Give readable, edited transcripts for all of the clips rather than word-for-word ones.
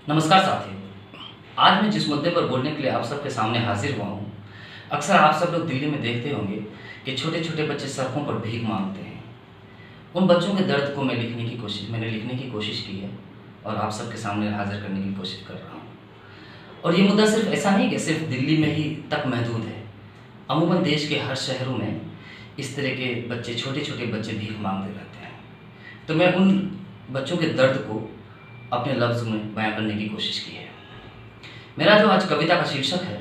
नमस्कार साथियों। आज मैं जिस मुद्दे पर बोलने के लिए आप सबके सामने हाजिर हुआ हूँ, अक्सर आप सब लोग दिल्ली में देखते होंगे कि छोटे छोटे बच्चे सड़कों पर भीख मांगते हैं। उन बच्चों के दर्द को मैंने लिखने की कोशिश की है और आप सबके सामने हाजिर करने की कोशिश कर रहा हूँ। और ये मुद्दा सिर्फ ऐसा नहीं कि सिर्फ दिल्ली में ही तक महदूद है। अमूमन देश के हर शहरों में इस तरह के बच्चे, छोटे छोटे बच्चे भीख मांगते रहते हैं। तो मैं उन बच्चों के दर्द को अपने लफ्ज़ में बयां करने की कोशिश की है। मेरा जो आज कविता का शीर्षक है,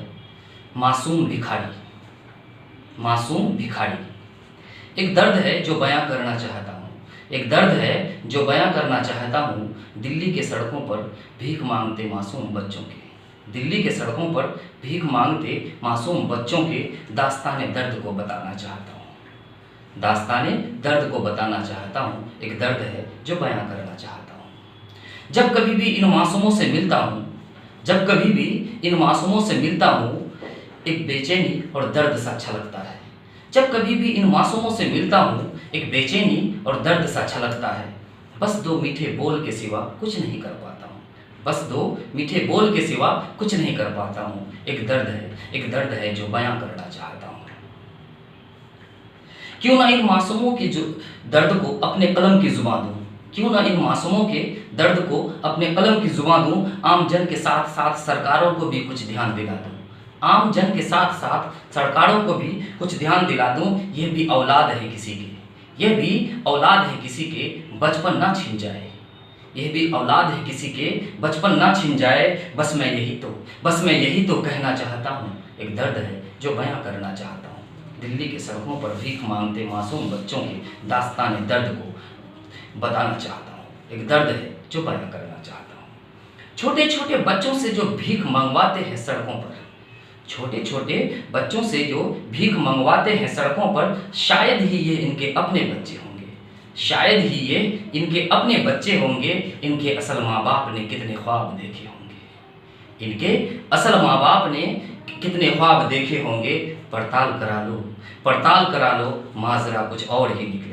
मासूम भिखारी। मासूम भिखारी एक दर्द है जो बयां करना चाहता हूँ। एक दर्द है जो बयां करना चाहता हूँ। दिल्ली के सड़कों पर भीख मांगते मासूम बच्चों के, दिल्ली के सड़कों पर भीख मांगते मासूम बच्चों के दास्ताने दर्द को बताना चाहता हूँ। दास्ताने दर्द को बताना चाहता हूँ। एक दर्द है जो बयां करना चाहता हूँ। जब कभी भी इन मासूमों से मिलता हूँ, जब कभी भी इन मासूमों से मिलता हूँ, एक बेचैनी और दर्द सा छलकता है। जब कभी भी इन मासूमों से मिलता हूँ, एक बेचैनी और दर्द सा छलकता है। बस दो मीठे बोल के सिवा कुछ नहीं कर पाता हूँ। बस दो मीठे बोल के सिवा कुछ नहीं कर पाता हूँ। एक दर्द है जो बयां करना चाहता हूँ। क्यों ना इन मासूमों के जो दर्द को अपने कलम की जुबां दूं, क्यों ना इन मासूमों के दर्द को अपने कलम की जुबां दूं। आम जन के साथ साथ सरकारों को भी कुछ ध्यान दिला दूं। आम जन के साथ साथ सरकारों को भी कुछ ध्यान दिला दूं। यह भी औलाद है किसी के, यह भी औलाद है किसी के, बचपन ना छिन जाए। यह भी औलाद है किसी के, बचपन ना छिन जाए। बस मैं यही तो कहना चाहता हूँ। एक दर्द है जो बयां करना चाहता हूँ। दिल्ली के सड़कों पर भीख मांगते मासूम बच्चों के दास्ताने दर्द को बताना चाहता हूँ। एक दर्द है जो बयां करना चाहता हूँ। छोटे छोटे बच्चों से जो भीख मंगवाते हैं सड़कों पर, छोटे छोटे बच्चों से जो भीख मंगवाते हैं सड़कों पर, शायद ही ये इनके अपने बच्चे होंगे। शायद ही ये इनके अपने बच्चे होंगे। इनके असल माँ बाप ने कितने ख्वाब देखे होंगे। इनके असल माँ बाप ने कितने ख्वाब देखे होंगे। पड़ताल करा लो माजरा कुछ और ही निकलेंगे।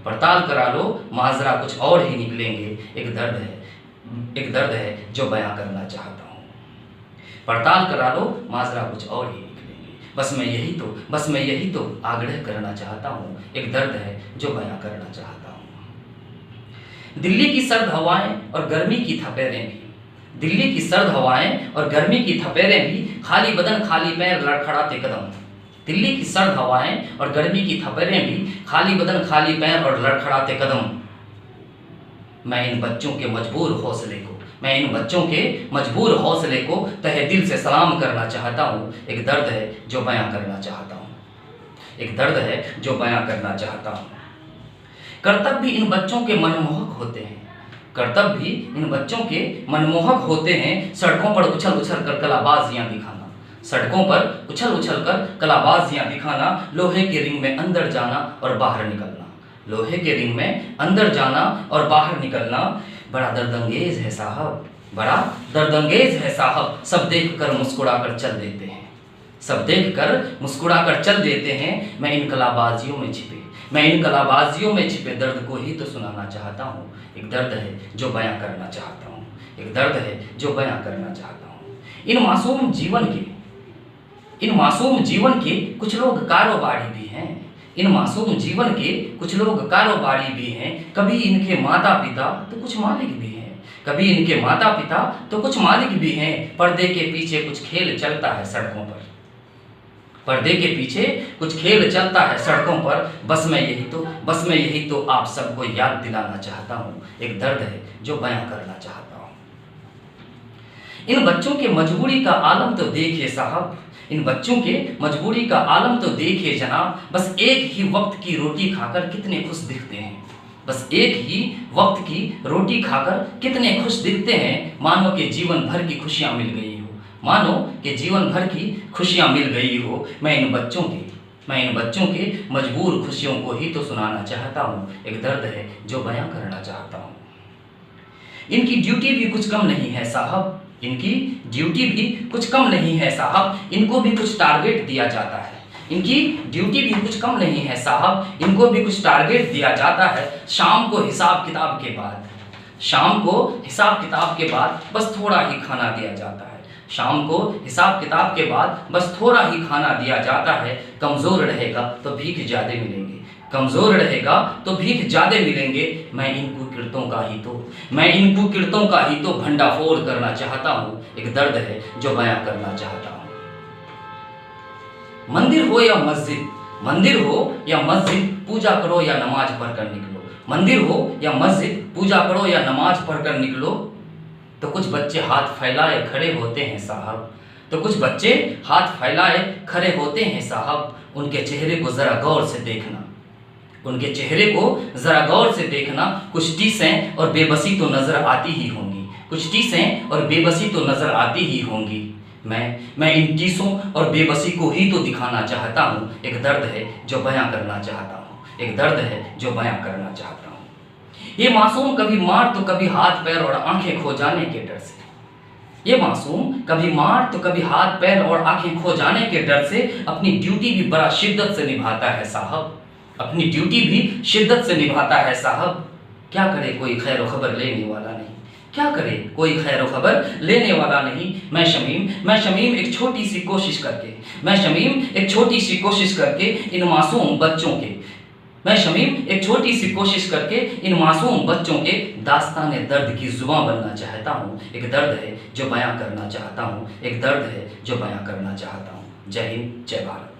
पड़ताल करा लो माजरा कुछ और ही निकलेंगे। एक दर्द है जो बयां करना चाहता हूँ। पड़ताल करा लो माजरा कुछ और ही निकलेंगे। बस मैं यही तो आग्रह करना चाहता हूँ। एक दर्द है जो बयां करना चाहता हूँ। दिल्ली की सर्द हवाएं और गर्मी की थपेरें भी, दिल्ली की सर्द हवाएं और गर्मी की थपेरें भी, खाली बदन खाली पैर लड़खड़ाते कदम। दिल्ली की सर्द हवाएं और गर्मी की थपेरें भी, खाली बदन खाली पैर और लड़खड़ाते कदम। मैं इन बच्चों के मजबूर हौसले को तहे दिल से सलाम करना चाहता हूँ। एक दर्द है जो बयां करना चाहता हूँ। एक दर्द है जो बयां करना चाहता हूँ। कर्तव्य भी इन बच्चों के मनमोहक होते हैं। कर्तव्य भी इन बच्चों के मनमोहक होते हैं। सड़कों पर उछल उछल कर कलाबाजियां दिखाना, सड़कों पर उछल उछल कर कलाबाजियां दिखाना। लोहे के रिंग में अंदर जाना और बाहर निकलना, लोहे के रिंग में अंदर जाना और बाहर निकलना। बड़ा दर्दंगेज है साहब, बड़ा दर्दंगेज है साहब। सब देख कर मुस्कुरा कर चल देते हैं, सब देख कर मुस्कुरा कर चल देते हैं। मैं इन कलाबाजियों में छिपे दर्द को ही तो सुनाना चाहता हूँ। एक दर्द है जो बयां करना चाहता हूँ। एक दर्द है जो बयां करना चाहता हूँ। इन मासूम जीवन के कुछ लोग कारोबारी भी हैं। इन मासूम जीवन के कुछ लोग कारोबारी भी हैं। कभी इनके माता पिता तो कुछ मालिक भी हैं, कभी इनके माता पिता तो कुछ मालिक भी हैं। पर्दे के पीछे कुछ खेल चलता है सड़कों पर, पर्दे के पीछे कुछ खेल चलता है सड़कों पर। बस मैं यही तो आप सबको याद दिलाना चाहता हूँ। एक दर्द है जो बयां करना चाहता हूँ। इन बच्चों के मजबूरी का आलम तो देखिए साहब, इन बच्चों के मजबूरी का आलम तो देखिए जनाब। बस एक ही वक्त की रोटी खाकर कितने खुश दिखते हैं। बस एक ही वक्त की रोटी खाकर कितने खुश दिखते हैं। मानो कि जीवन भर की खुशियां मिल गई हो, मानो कि जीवन भर की खुशियां मिल गई हो। मैं इन बच्चों के मजबूर खुशियों को ही तो सुनाना चाहता हूँ। एक दर्द है जो बयां करना चाहता हूँ। इनकी ड्यूटी भी कुछ कम नहीं है साहब, इनकी ड्यूटी भी कुछ कम नहीं है साहब। इनको भी कुछ टारगेट दिया जाता है, इनकी ड्यूटी भी कुछ कम नहीं है साहब। इनको भी कुछ टारगेट दिया जाता है। शाम को हिसाब किताब के बाद, शाम को हिसाब किताब के बाद बस थोड़ा ही खाना दिया जाता है। शाम को हिसाब किताब के बाद बस थोड़ा ही खाना दिया जाता है। कमज़ोर रहेगा तो भीख ज़्यादा मिलेंगे, कमज़ोर रहेगा तो भीख ज़्यादा मिलेंगे। मैं इन कुकीर्तों का ही तो भंडाफोड़ करना चाहता हूँ। एक दर्द है जो बयां करना चाहता हूँ। मंदिर हो या मस्जिद, मंदिर हो या मस्जिद, पूजा करो या नमाज पढ़कर निकलो। मंदिर हो या मस्जिद, पूजा करो या नमाज पढ़कर निकलो। तो कुछ बच्चे हाथ फैलाए खड़े होते हैं साहब, तो कुछ बच्चे हाथ फैलाए खड़े होते हैं साहब। उनके चेहरे को ज़रा गौर से देखना, उनके चेहरे को ज़रा गौर से देखना। कुछ टीसें और बेबसी तो नज़र आती ही होंगी, कुछ टीसें और बेबसी तो नज़र आती ही होंगी। मैं इन टीसों और बेबसी को ही तो दिखाना चाहता हूँ। एक दर्द है जो बयां करना चाहता हूँ, एक दर्द है जो बयां करना चाहता हूँ। ये मासूम कभी मार तो कभी हाथ पैर और आंखें खो जाने के डर से, ये मासूम कभी मार तो कभी हाथ पैर और आंखें खो जाने के डर से अपनी ड्यूटी भी बड़ा शिद्दत से निभाता है साहब, अपनी ड्यूटी भी शिद्दत से निभाता है साहब। क्या करे कोई खैर खबर लेने वाला नहीं, क्या करे कोई खैर खबर लेने वाला नहीं। मैं शमीम एक छोटी सी कोशिश करके, मैं शमीम एक छोटी सी कोशिश करके इन मासूम बच्चों के, मैं शमीम एक छोटी सी कोशिश करके इन मासूम बच्चों के दास्ताने दर्द की जुबां बनना चाहता हूँ। एक दर्द है जो बयां करना चाहता हूँ, एक दर्द है जो बयां करना चाहता हूँ। जय हिंद, जय भारत।